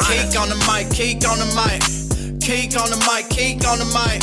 Cake on the mic, cake on the mic, cake on the mic, cake on the mic.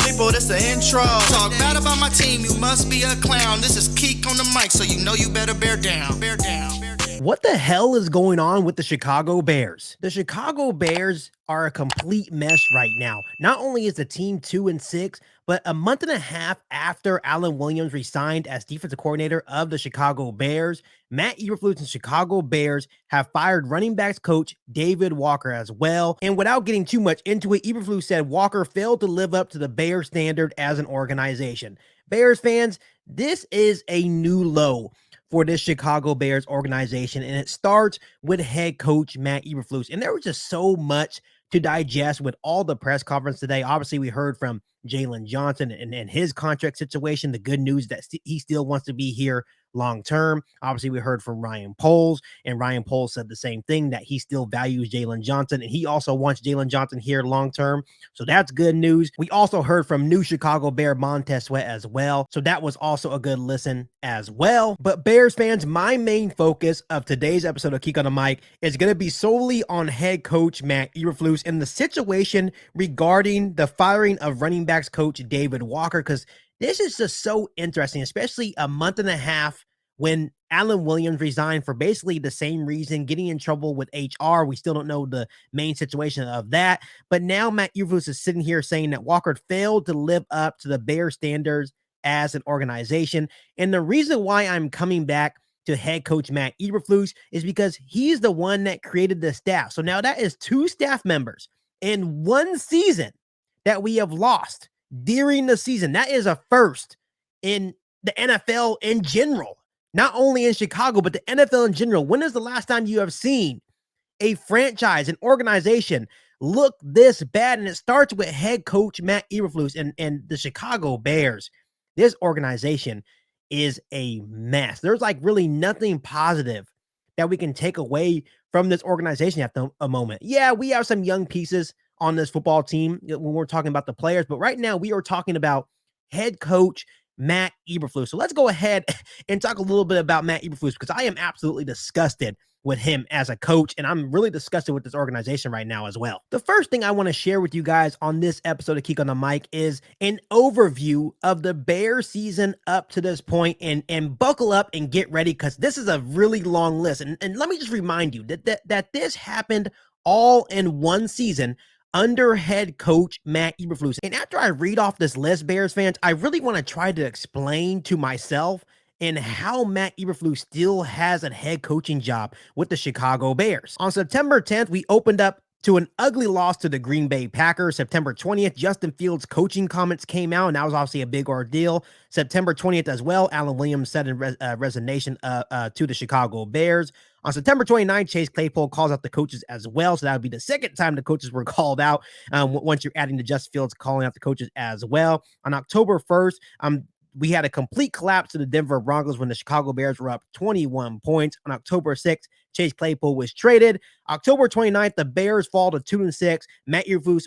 People, this the intro. Talk bad about my team, you must be a clown. This is Keek on the mic, so you know you better bear down. Bear down. Bear down. What the hell is going on with the Chicago Bears? The Chicago Bears are a complete mess right now. Not only is the team 2-6, but a month and a half after Alan Williams resigned as defensive coordinator of the Chicago Bears, Matt Eberflus and Chicago Bears have fired running backs coach David Walker as well. And without getting too much into it, Eberflus said Walker failed to live up to the Bears standard as an organization. Bears fans, this is a new low for this Chicago Bears organization, and it starts with head coach Matt Eberflus. And there was just so much to digest with all the press conference today. Obviously, we heard from Jalen Johnson and his contract situation, the good news that he still wants to be here long term. Obviously, we heard from Ryan Poles, and Ryan Poles said the same thing, that he still values Jalen Johnson, and he also wants Jalen Johnson here long term. So that's good news. We also heard from new Chicago Bear Montez Sweat as well. So that was also a good listen as well. But Bears fans, my main focus of today's episode of Keek on the Mic is going to be solely on head coach Matt Eberflus and the situation regarding the firing of running backs coach David Walker, because this is just so interesting, especially a month and a half when Alan Williams resigned for basically the same reason, getting in trouble with HR. We still don't know the main situation of that. But now Matt Eberflus is sitting here saying that Walker failed to live up to the Bears standards as an organization. And the reason why I'm coming back to head coach Matt Eberflus is because he's the one that created the staff. So now that is 2 staff members in one season that we have lost during the season. That is a first in the NFL in general, not only in Chicago, but the NFL in general. When is the last time you have seen a franchise, an organization look this bad? And it starts with head coach Matt Eberflus and the Chicago Bears. This organization is a mess. There's like really nothing positive that we can take away from this organization at the moment. Yeah, we have some young pieces on this football team when we're talking about the players, but right now we are talking about head coach Matt Eberflus. So let's go ahead and talk a little bit about Matt Eberflus, because I am absolutely disgusted with him as a coach, and I'm really disgusted with this organization right now as well. The first thing I want to share with you guys on this episode of Keek on the Mic is an overview of the Bears season up to this point, and buckle up and get ready, because this is a really long list. And let me just remind you that this happened all in one season under head coach Matt Eberflus. And after I read off this list, Bears fans, I really want to try to explain to myself and how Matt Eberflus still has a head coaching job with the Chicago Bears. On September 10th, we opened up to an ugly loss to the Green Bay Packers. September 20th, Justin Fields' coaching comments came out, and that was obviously a big ordeal. September 20th as well, Alan Williams said in resignation to the Chicago Bears. On September 29th, Chase Claypool calls out the coaches as well, so that would be the second time the coaches were called out, once you're adding to Justin Fields calling out the coaches as well. On October 1st, we had a complete collapse to the Denver Broncos when the Chicago Bears were up 21 points. On October 6th, Chase Claypool was traded. October 29th, the Bears fall to 2-6. Matt Eberflus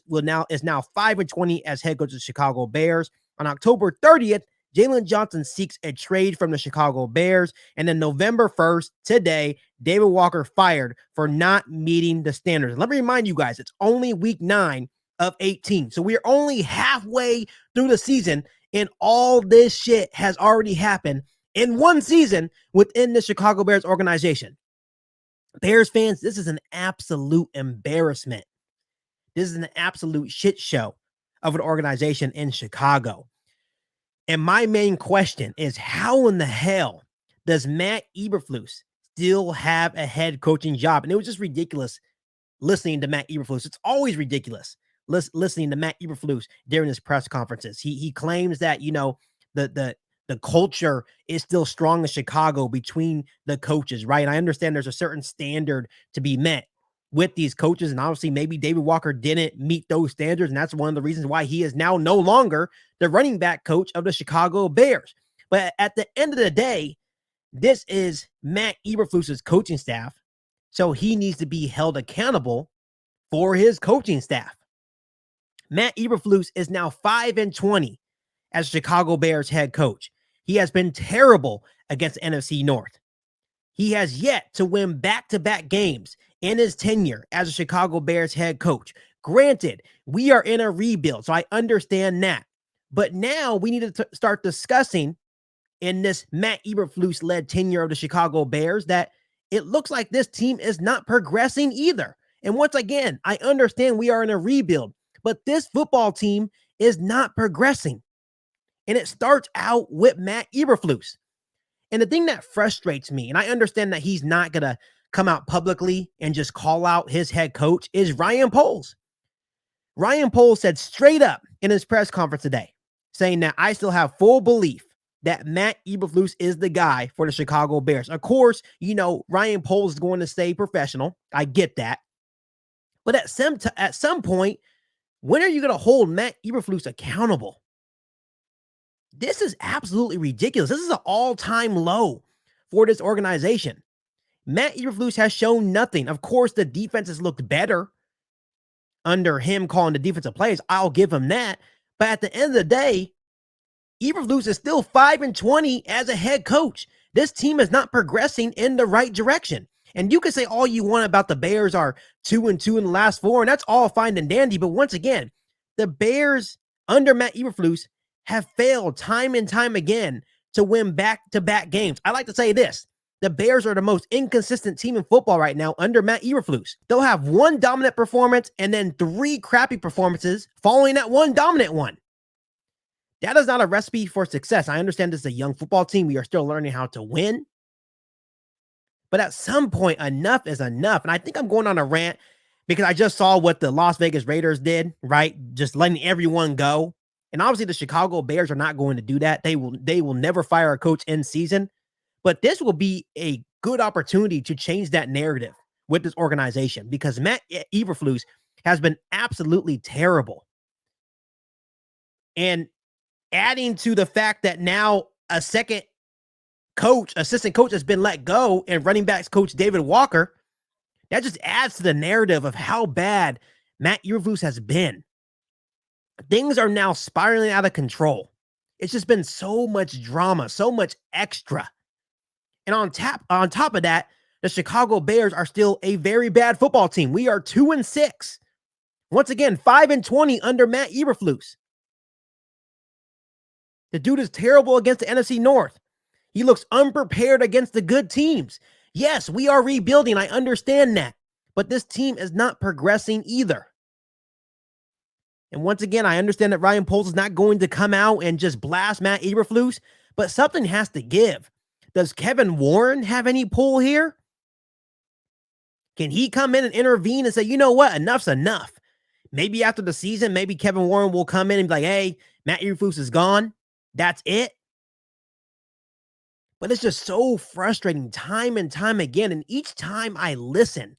is now 5-20 as head coach of the Chicago Bears. On October 30th, Jalen Johnson seeks a trade from the Chicago Bears. And then November 1st, today, David Walker fired for not meeting the standards. Let me remind you guys, it's only week 9 of 18. So we are only halfway through the season, and all this shit has already happened in one season within the Chicago Bears organization. Bears fans, this is an absolute embarrassment. This is an absolute shit show of an organization in Chicago. And my main question is, how in the hell does Matt Eberflus still have a head coaching job? And it was just ridiculous listening to Matt Eberflus. It's always ridiculous listening to Matt Eberflus during his press conferences. He claims that, you know, the culture is still strong in Chicago between the coaches, right? And I understand there's a certain standard to be met with these coaches, and obviously maybe David Walker didn't meet those standards, and that's one of the reasons why he is now no longer the running back coach of the Chicago Bears. But at the end of the day, this is Matt Eberflus's coaching staff, so he needs to be held accountable for his coaching staff. Matt Eberflus is now 5-20 as Chicago Bears head coach. He has been terrible against the NFC North. He has yet to win back-to-back games in his tenure as a Chicago Bears head coach. Granted, we are in a rebuild, so I understand that. But now we need to start discussing in this Matt Eberflus-led tenure of the Chicago Bears that it looks like this team is not progressing either. And once again, I understand we are in a rebuild, but this football team is not progressing. And it starts out with Matt Eberflus. And the thing that frustrates me, and I understand that he's not going to come out publicly and just call out his head coach, is Ryan Poles. Ryan Poles said straight up in his press conference today, saying that I still have full belief that Matt Eberflus is the guy for the Chicago Bears. Of course, Ryan Poles is going to stay professional. I get that. But at some point, when are you going to hold Matt Eberflus accountable? This is absolutely ridiculous. This is an all-time low for this organization. Matt Eberflus has shown nothing. Of course, the defense has looked better under him calling the defensive plays. I'll give him that. But at the end of the day, Eberflus is still 5-20 as a head coach. This team is not progressing in the right direction. And you can say all you want about the Bears are 2-2 in the last 4, and that's all fine and dandy. But once again, the Bears under Matt Eberflus have failed time and time again to win back-to-back games. I like to say this. The Bears are the most inconsistent team in football right now under Matt Eberflus. They'll have one dominant performance and then 3 crappy performances following that one dominant one. That is not a recipe for success. I understand this is a young football team. We are still learning how to win. But at some point, enough is enough. And I think I'm going on a rant because I just saw what the Las Vegas Raiders did, right? Just letting everyone go. And obviously the Chicago Bears are not going to do that. They will never fire a coach in season. But this will be a good opportunity to change that narrative with this organization because Matt Eberflus has been absolutely terrible. And adding to the fact that now a second assistant coach has been let go and running backs coach David Walker, that just adds to the narrative of how bad Matt Eberflus has been. Things are now spiraling out of control. It's just been so much drama, so much extra. And on top of that, the Chicago Bears are still a very bad football team. We are 2-6. Once again, 5-20 under Matt Eberflus. The dude is terrible against the NFC North. He looks unprepared against the good teams. Yes, we are rebuilding. I understand that. But this team is not progressing either. And once again, I understand that Ryan Poles is not going to come out and just blast Matt Eberflus, but something has to give. Does Kevin Warren have any pull here? Can he come in and intervene and say, you know what, enough's enough? Maybe after the season, maybe Kevin Warren will come in and be like, hey, Matt Eberflus is gone. That's it. But it's just so frustrating time and time again. And each time I listen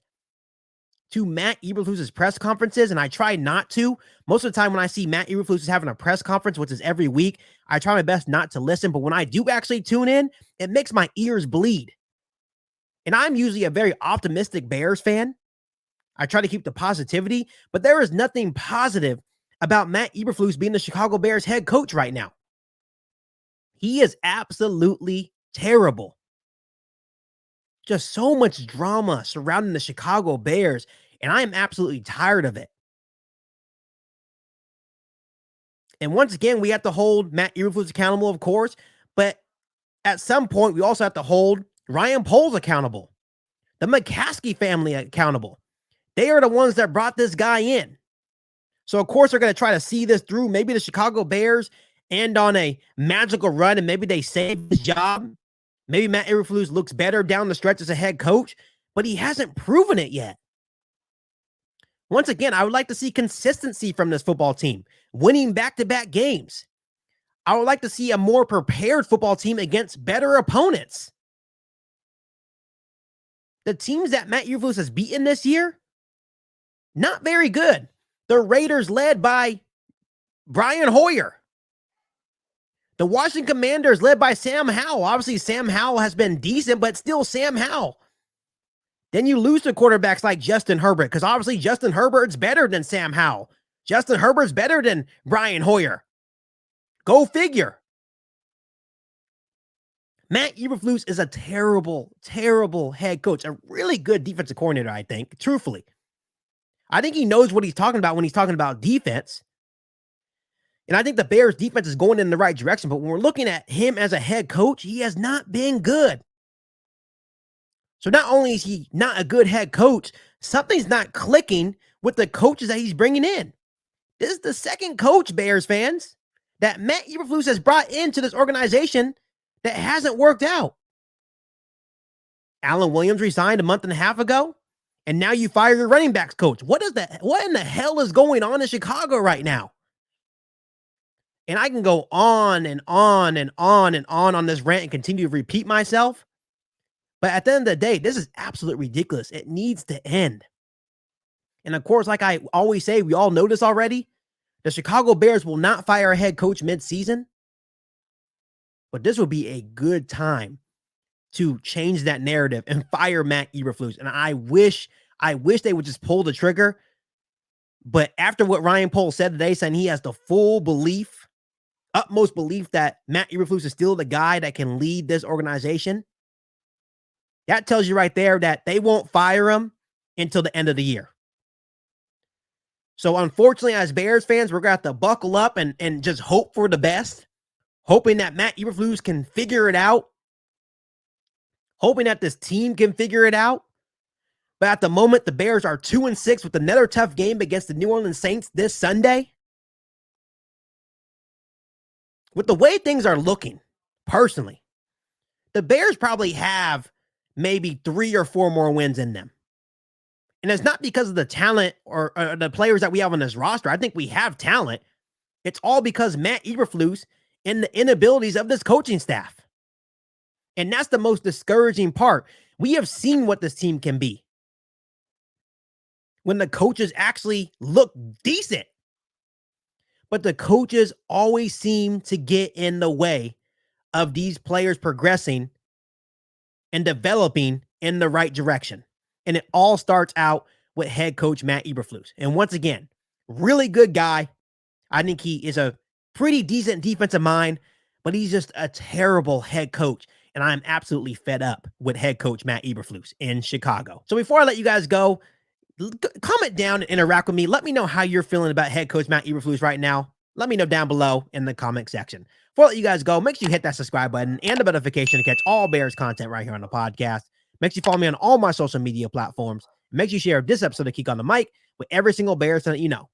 to Matt Eberflus's press conferences, and I try not to. Most of the time when I see Matt Eberflus is having a press conference, which is every week, I try my best not to listen. But when I do actually tune in, it makes my ears bleed. And I'm usually a very optimistic Bears fan. I try to keep the positivity, but there is nothing positive about Matt Eberflus being the Chicago Bears head coach right now. He is absolutely terrible. Just so much drama surrounding the Chicago Bears, and I am absolutely tired of it. And once again, we have to hold Matt Eberflus accountable, of course, but at some point, we also have to hold Ryan Poles accountable, the McCaskey family accountable. They are the ones that brought this guy in. So, of course, they're going to try to see this through. Maybe the Chicago Bears end on a magical run, and maybe they save his job. Maybe Matt Eberflus looks better down the stretch as a head coach, but he hasn't proven it yet. Once again, I would like to see consistency from this football team, winning back-to-back games. I would like to see a more prepared football team against better opponents. The teams that Matt Eberflus has beaten this year, not very good. The Raiders led by Brian Hoyer. The Washington Commanders led by Sam Howell. Obviously, Sam Howell has been decent, but still Sam Howell. Then you lose to quarterbacks like Justin Herbert, because obviously Justin Herbert's better than Sam Howell. Justin Herbert's better than Brian Hoyer. Go figure. Matt Eberflus is a terrible, terrible head coach, a really good defensive coordinator, I think, truthfully. I think he knows what he's talking about when he's talking about defense. And I think the Bears defense is going in the right direction. But when we're looking at him as a head coach, he has not been good. So not only is he not a good head coach, something's not clicking with the coaches that he's bringing in. This is the second coach, Bears fans, that Matt Eberflus has brought into this organization that hasn't worked out. Alan Williams resigned a month and a half ago, and now you fire your running backs coach. What in the hell is going on in Chicago right now? And I can go on and on and on and on this rant and continue to repeat myself. But at the end of the day, this is absolutely ridiculous. It needs to end. And of course, like I always say, we all know this already. The Chicago Bears will not fire a head coach mid-season. But this would be a good time to change that narrative and fire Matt Eberflus. And I wish they would just pull the trigger. But after what Ryan Poles said today, saying he has the full belief, utmost belief that Matt Eberflus is still the guy that can lead this organization, that tells you right there that they won't fire him until the end of the year. So unfortunately, as Bears fans, we're going to have to buckle up and just hope for the best, hoping that Matt Eberflus can figure it out, hoping that this team can figure it out. But at the moment, the Bears are 2-6 with another tough game against the New Orleans Saints this Sunday. With the way things are looking, personally, the Bears probably have maybe 3 or 4 more wins in them. And it's not because of the talent or the players that we have on this roster. I think we have talent. It's all because Matt Eberflus and the inabilities of this coaching staff. And that's the most discouraging part. We have seen what this team can be when the coaches actually look decent. But the coaches always seem to get in the way of these players progressing and developing in the right direction. And it all starts out with head coach Matt Eberflus. And once again, really good guy. I think he is a pretty decent defensive mind, but he's just a terrible head coach. And I'm absolutely fed up with head coach Matt Eberflus in Chicago. So before I let you guys go, comment down and interact with me. Let me know how you're feeling about head coach Matt Eberflus right now. Let me know down below in the comment section. Before I let you guys go, make sure you hit that subscribe button and the notification to catch all Bears content right here on the podcast. Make sure you follow me on all my social media platforms. Make sure you share this episode of Kick on the Mic with every single Bears fan that you know.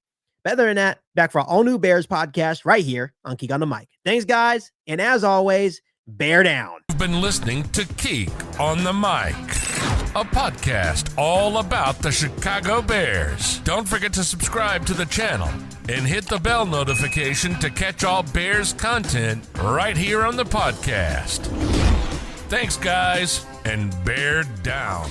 Better than that, back for our all-new Bears podcast right here on Kick on the Mic. Thanks, guys, and as always, bear down. You've been listening to Kick on the Mic, a podcast all about the Chicago Bears. Don't forget to subscribe to the channel and hit the bell notification to catch all Bears content right here on the podcast. Thanks, guys, and bear down.